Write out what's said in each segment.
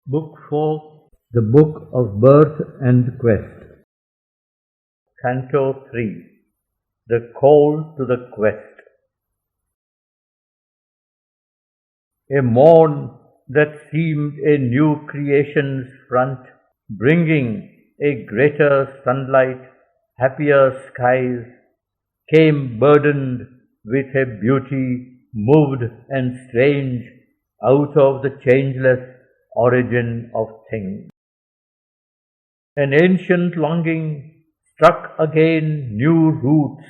Book 4, The Book of Birth and Quest. Canto 3, The Call to the Quest. A morn that seemed a new creation's front, bringing a greater sunlight, happier skies, came burdened with a beauty moved and strange out of the changeless origin of things. An ancient longing struck again new roots.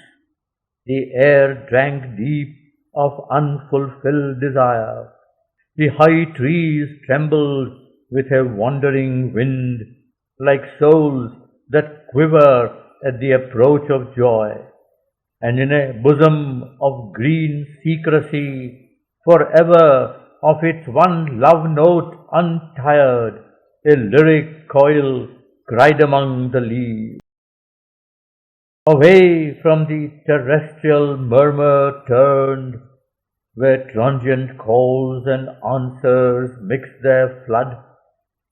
The air drank deep of unfulfilled desire. The high trees trembled with a wandering wind, like souls that quiver at the approach of joy. And in a bosom of green secrecy, forever of its one love note untired, a lyric coil cried among the leaves. Away from the terrestrial murmur turned, where transient calls and answers mixed their flood,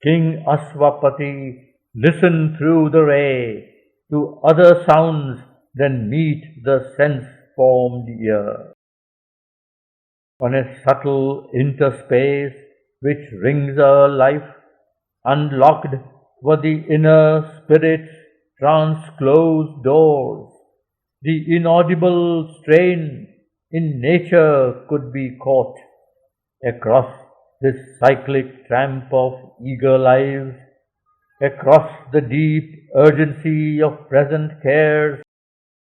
King Aswapati listened through the ray to other sounds than meet the sense-formed ear. On a subtle interspace which rings our life, unlocked were the inner spirit's transclosed doors. The inaudible strain in nature could be caught across this cyclic tramp of eager lives, across the deep urgency of present cares.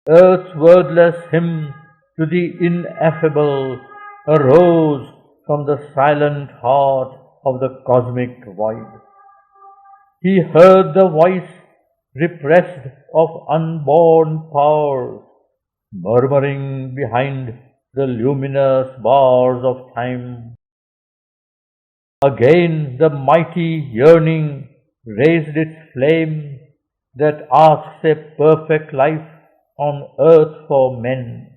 Earth's wordless hymn to the ineffable arose from the silent heart of the cosmic void. He heard the voice repressed of unborn powers, murmuring behind the luminous bars of time. Again the mighty yearning raised its flame that asks a perfect life on earth for men,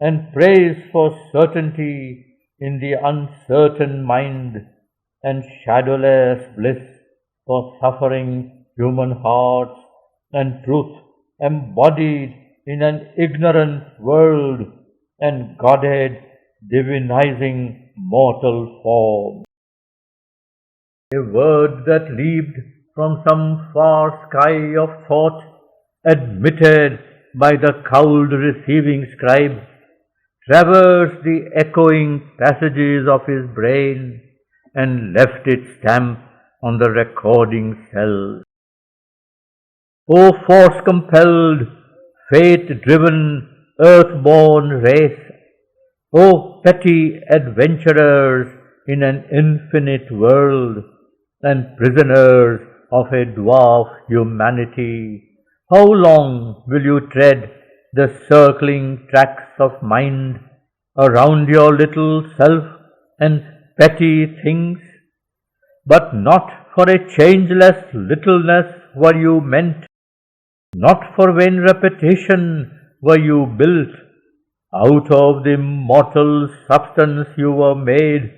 and prays for certainty in the uncertain mind, and shadowless bliss for suffering human hearts, and truth embodied in an ignorant world, and Godhead divinizing mortal form. A word that leaped from some far sky of thought, admitted by the cowled receiving scribe, traversed the echoing passages of his brain and left its stamp on the recording cells. O force-compelled, fate-driven, earth-born race! O petty adventurers in an infinite world, and prisoners of a dwarf humanity! How long will you tread the circling tracks of mind around your little self and petty things? But not for a changeless littleness were you meant, not for vain repetition were you built. Out of the immortal substance you were made.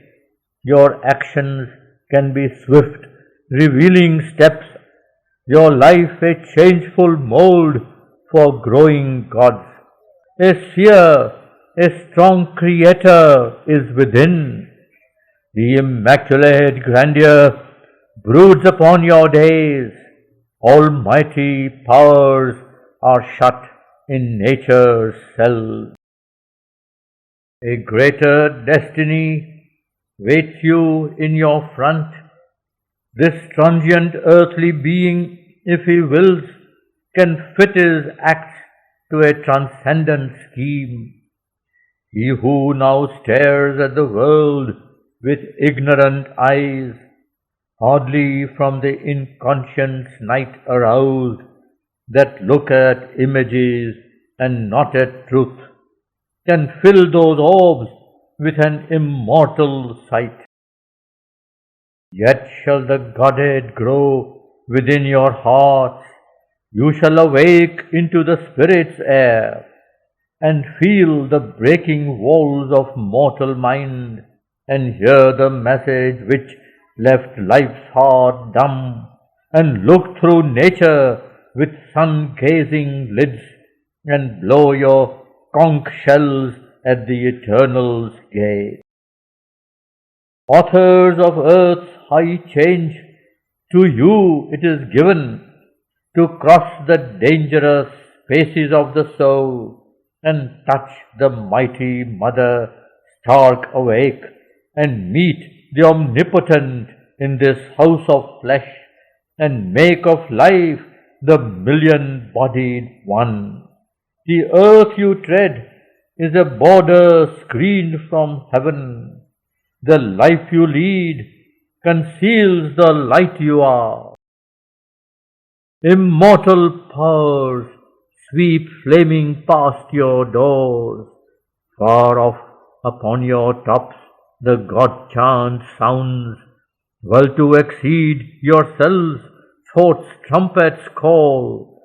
Your actions can be swift, revealing steps, your life a changeful mold for growing gods. A seer, a strong creator is within. The immaculate grandeur broods upon your days. Almighty powers are shut in nature's cells. A greater destiny waits you in your front. This transient earthly being, if he wills, can fit his acts to a transcendent scheme. He who now stares at the world with ignorant eyes, hardly from the inconscious night aroused, that look at images and not at truth, can fill those orbs with an immortal sight. Yet shall the Godhead grow within your hearts. You shall awake into the Spirit's air, and feel the breaking walls of mortal mind, and hear the message which left life's heart dumb, and look through nature with sun-gazing lids, and blow your conch shells at the eternal's gate. Authors of earth's high change, to you it is given to cross the dangerous spaces of the soul and touch the mighty mother stark awake and meet the omnipotent in this house of flesh and make of life the million-bodied one. The earth you tread is a border screened from heaven. The life you lead conceals the light you are. Immortal powers sweep flaming past your doors. Far off upon your tops the God chant sounds, well to exceed yourselves thought's trumpets call.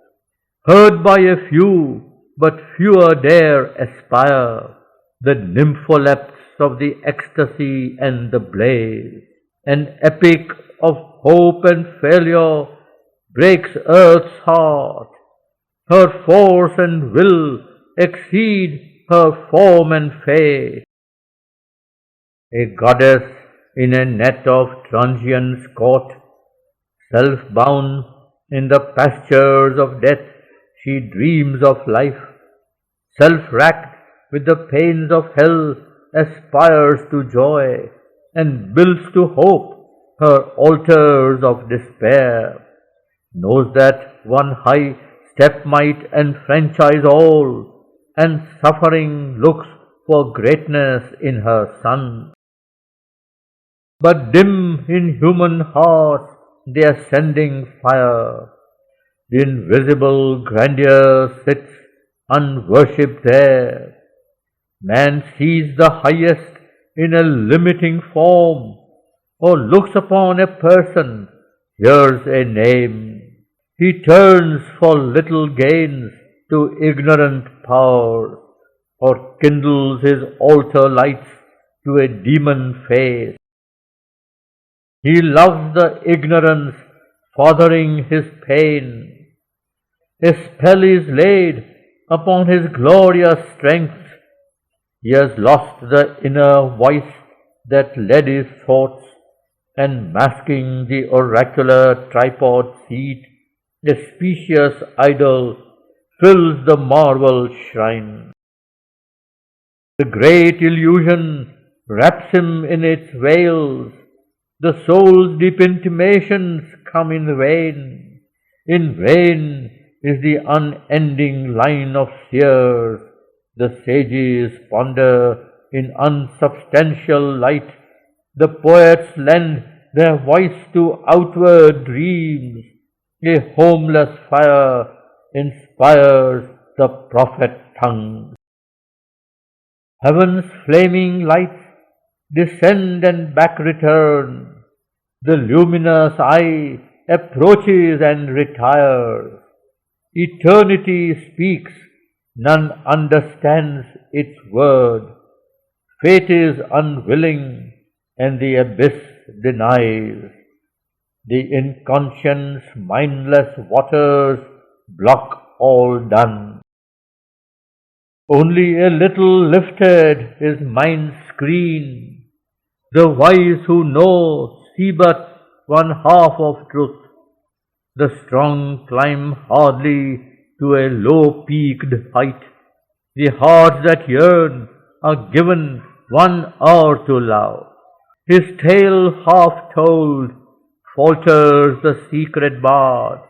Heard by a few, but fewer dare aspire, the nympholepts of the ecstasy and the blaze. An epic of hope and failure breaks earth's heart. Her force and will exceed her form and fate. A goddess in a net of transience caught, self-bound in the pastures of death, she dreams of life. Self-racked with the pains of hell, aspires to joy, and builds to hope her altars of despair. Knows that one high step might enfranchise all, and suffering looks for greatness in her son. But dim in human hearts the ascending fire, the invisible grandeur sits unworshipped there. Man sees the highest in a limiting form, or looks upon a person, hears a name. He turns for little gains to ignorant powers, or kindles his altar lights to a demon face. He loves the ignorance fathering his pain. A spell is laid upon his glorious strength. He has lost the inner voice that led his thoughts, and masking the oracular tripod seat, a specious idol fills the marble shrine. The great illusion wraps him in its veils. The soul's deep intimations come in vain. In vain is the unending line of seers. The sages ponder in unsubstantial light. The poets lend their voice to outward dreams. A homeless fire inspires the prophet tongue. Heaven's flaming lights descend and back return. The luminous eye approaches and retires. Eternity speaks, none understands its word. Fate is unwilling, and the abyss denies. The inconscience mindless waters block all done. Only a little lifted is mind's screen. The wise who know see but one half of truth. The strong climb hardly to a low-peaked height. The hearts that yearn are given 1 hour to love. His tale half told falters the secret bard.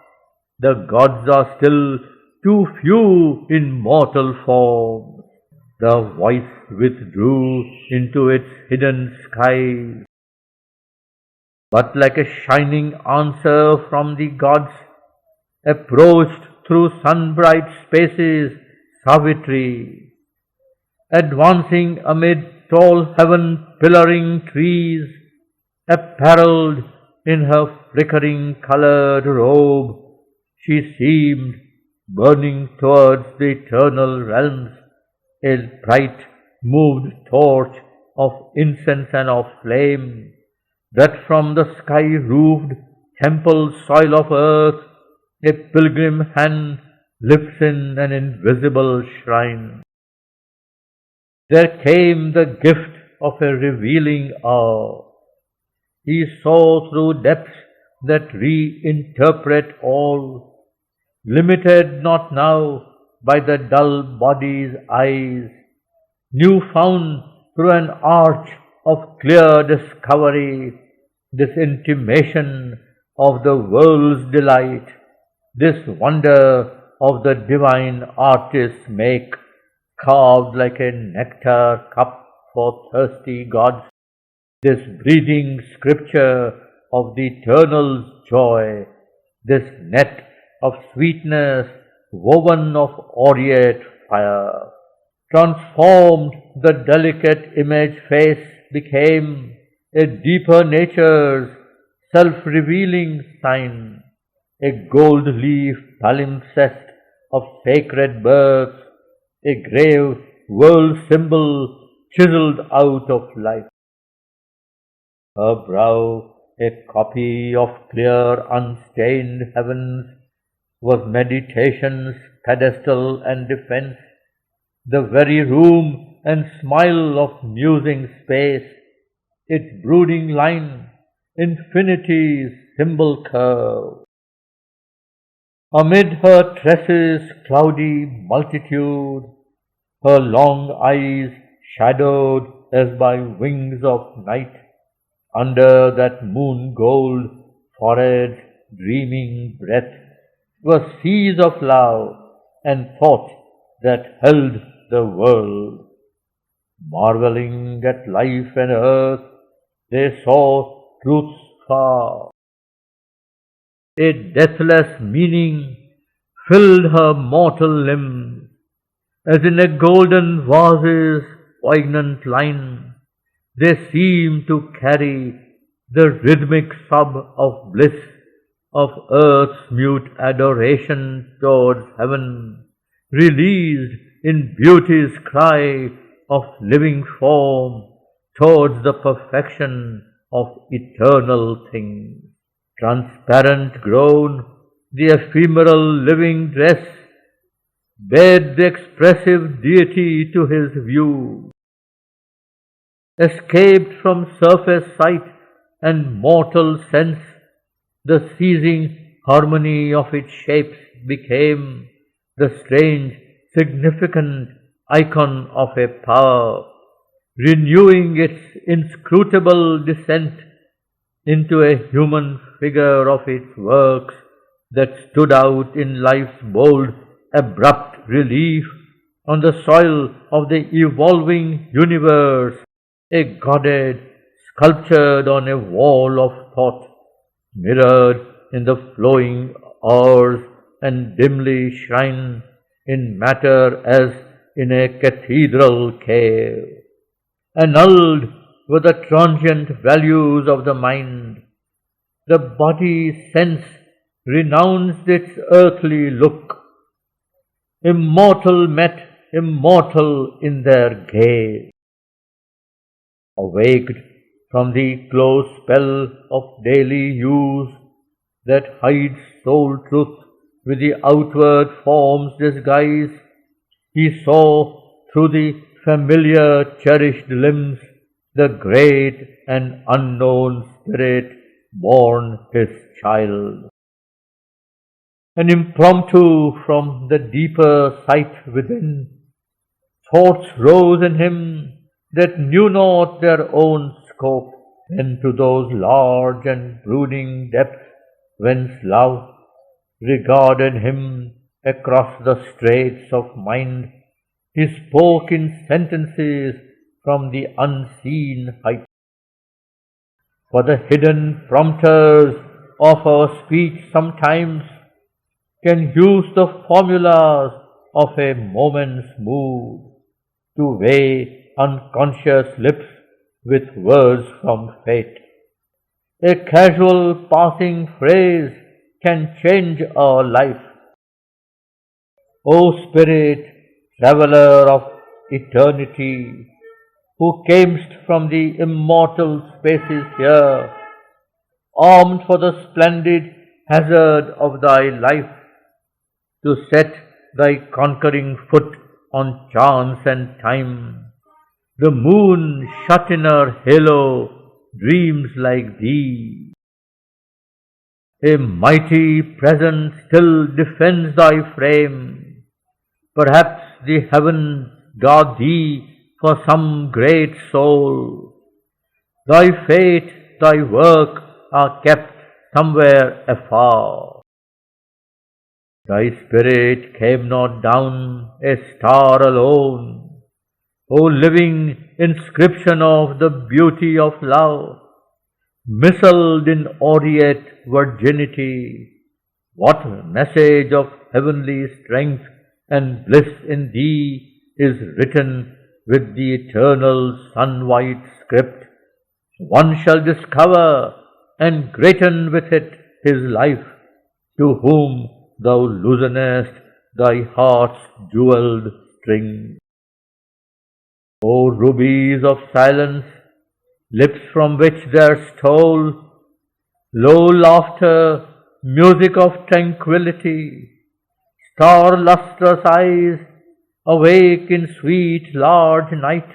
The gods are still too few in mortal form. The voice withdrew into its hidden skies. But like a shining answer from the gods, approached through sun-bright spaces Savitri, advancing amid tall heaven-pillaring trees, apparelled in her flickering coloured robe, she seemed burning towards the eternal realms, a bright moved torch of incense and of flame. that from the sky-roofed temple soil of earth a pilgrim hand lifts in an invisible shrine. There came the gift of a revealing awe. He saw through depths that reinterpret all, limited not now by the dull body's eyes, new found through an arch of clear discovery, this intimation of the world's delight, this wonder of the divine artist's make, carved like a nectar cup for thirsty gods, this breathing scripture of the eternal's joy, this net of sweetness woven of aureate fire. Transformed, the delicate image face became a deeper nature's self-revealing sign, a gold leaf palimpsest of sacred birth, a grave world symbol chiseled out of life. Her brow, a copy of clear unstained heavens, was meditation's pedestal and defense, the very room and smile of musing space, its brooding line, infinity's symbol curve. Amid her tresses' cloudy multitude, her long eyes shadowed as by wings of night, under that moon gold forehead's dreaming breath, were seas of love and thought that held the world. Marveling at life and earth, they saw truth's far. A deathless meaning filled her mortal limbs, as in a golden vase's poignant line, they seemed to carry the rhythmic sob of bliss of earth's mute adoration towards heaven, released in beauty's cry of living form towards the perfection of eternal things. Transparent grown, the ephemeral living dress bared the expressive deity to his view. Escaped from surface sight and mortal sense, the ceasing harmony of its shapes became the strange, significant icon of a power, renewing its inscrutable descent into a human figure of its works that stood out in life's bold, abrupt relief on the soil of the evolving universe, a goddess sculptured on a wall of thought, mirrored in the flowing hours and dimly shrined in matter as in a cathedral cave. Annulled were the transient values of the mind. The body's sense renounced its earthly look. Immortal met immortal in their gaze. Awaked from the close spell of daily use that hides soul truth with the outward form's disguise, he saw through the familiar cherished limbs the great and unknown spirit born his child. An impromptu from the deeper sight within, thoughts rose in him that knew not their own scope, and to those large and brooding depths whence love regarded him across the straits of mind, he spoke in sentences from the unseen height. For the hidden prompters of our speech sometimes can use the formulas of a moment's mood to weigh unconscious lips with words from fate. A casual passing phrase can change our life. O Spirit, traveller of eternity, who camest from the immortal spaces here armed for the splendid hazard of thy life, to set thy conquering foot on chance and time. The moon shut in her halo dreams like thee. A mighty presence still defends thy frame. Perhaps the heavens guard thee for some great soul. Thy fate, thy work are kept somewhere afar. Thy spirit came not down a star alone. O living inscription of the beauty of love, mistled in aureate virginity, what message of heavenly strength and bliss in thee is written with the eternal sun-white script? One shall discover and greaten with it his life, to whom thou loosenest thy heart's jewelled string. O rubies of silence, lips from which there stole low laughter, music of tranquility, star-lustrous eyes awake in sweet large night,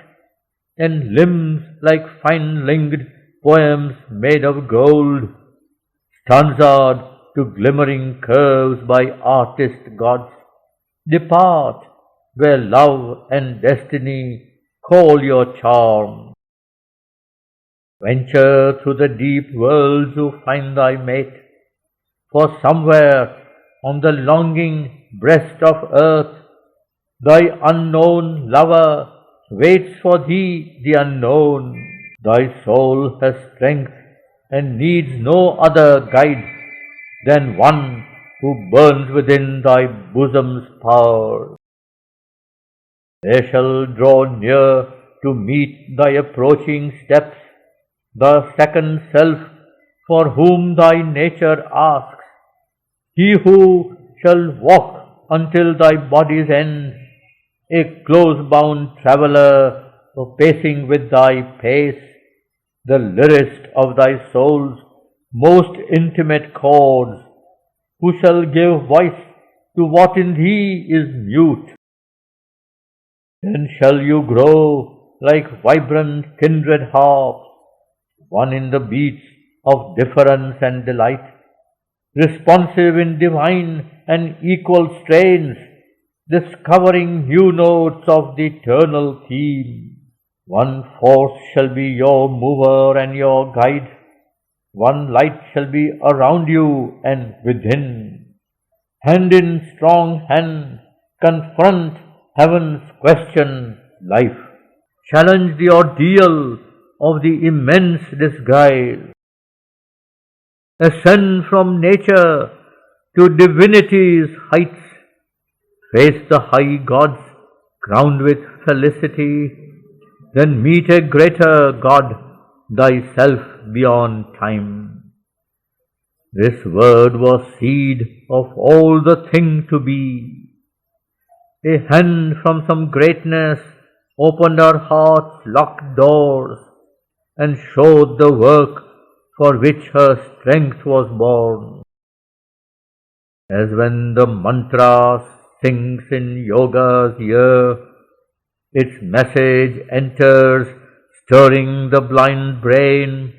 and limbs like fine-linked poems made of gold, stanza'd to glimmering curves by artist gods. Depart where love and destiny call your charm. Venture through the deep worlds to find thy mate, for somewhere on the longing breast of earth, thy unknown lover waits for thee, the unknown. Thy soul has strength and needs no other guide than one who burns within thy bosom's power. They shall draw near to meet thy approaching steps, the second self for whom thy nature asks, he who shall walk until thy body's end, a close-bound traveller pacing with thy pace, the lyrist of thy soul's most intimate chords, who shall give voice to what in thee is mute. Then shall you grow like vibrant kindred harps, one in the beats of difference and delight, responsive in divine and equal strains, discovering new notes of the eternal theme. One force shall be your mover and your guide, one light shall be around you and within. Hand in strong hand, confront heaven's question, life. Challenge the ordeal of the immense disguise. Ascend from nature to divinity's heights. Face the high gods crowned with felicity, then meet a greater God, thyself beyond time. This word was seed of all the thing to be. A hand from some greatness opened our heart's locked doors and showed the work for which her strength was born. As when the mantra sings in yoga's ear, its message enters, stirring the blind brain,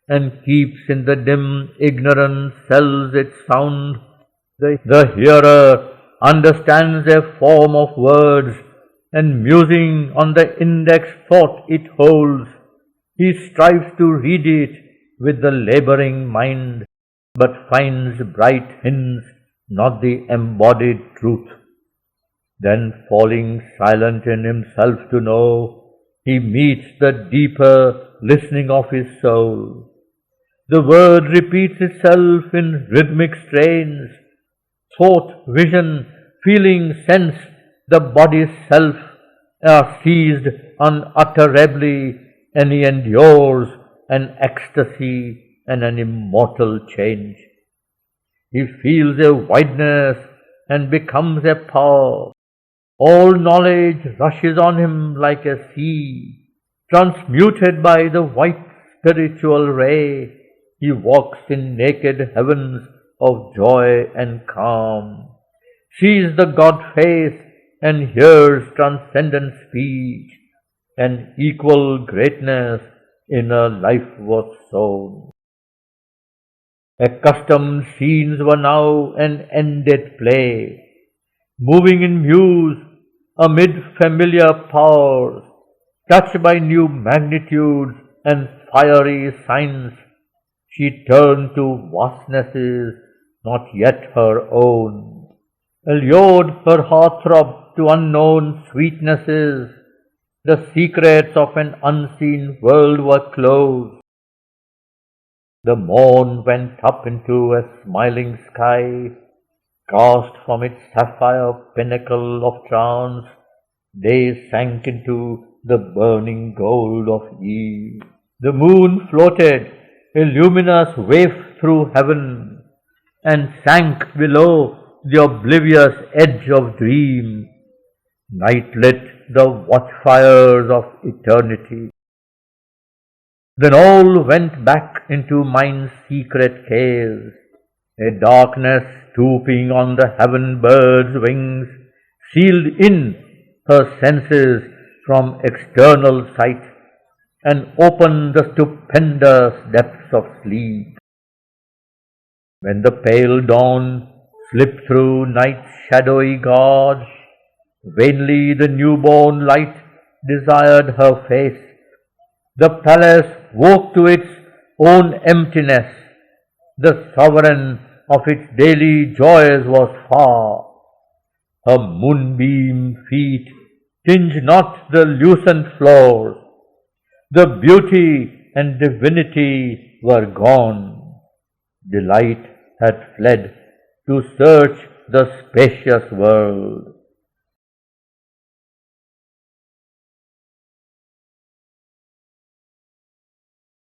and keeps in the dim ignorant cells its sound. The hearer understands a form of words, and musing on the index thought it holds, he strives to read it with the laboring mind, but finds bright hints, not the embodied truth. Then falling silent in himself to know, he meets the deeper listening of his soul. The word repeats itself in rhythmic strains. Thought, vision, feeling, sense, the body's self are seized unutterably, and he endures an ecstasy and an immortal change. He feels a wideness and becomes a power. All knowledge rushes on him like a sea. Transmuted by the white spiritual ray, he walks in naked heavens of joy and calm, sees the God face and hears transcendent speech, and equal greatness in a life was sown. Accustomed scenes were now an ended play, moving in muse amid familiar powers, touched by new magnitudes and fiery signs, she turned to vastnesses not yet her own, allured her heart throb to unknown sweetnesses, the secrets of an unseen world were closed. The morn went up into a smiling sky, cast from its sapphire pinnacle of trance, day sank into the burning gold of eve. The moon floated, a luminous waif through heaven, and sank below the oblivious edge of dream. Night lit the watchfires of eternity. Then all went back into mind's secret caves, a darkness stooping on the heaven bird's wings, sealed in her senses from external sight, and opened the stupendous depths of sleep. When the pale dawn slipped through night's shadowy gorge, vainly the newborn light desired her face. The palace woke to its own emptiness. The sovereign of its daily joys was far. Her moonbeam feet tinged not the lucent floors. The beauty and divinity were gone. Delight had fled to search the spacious world.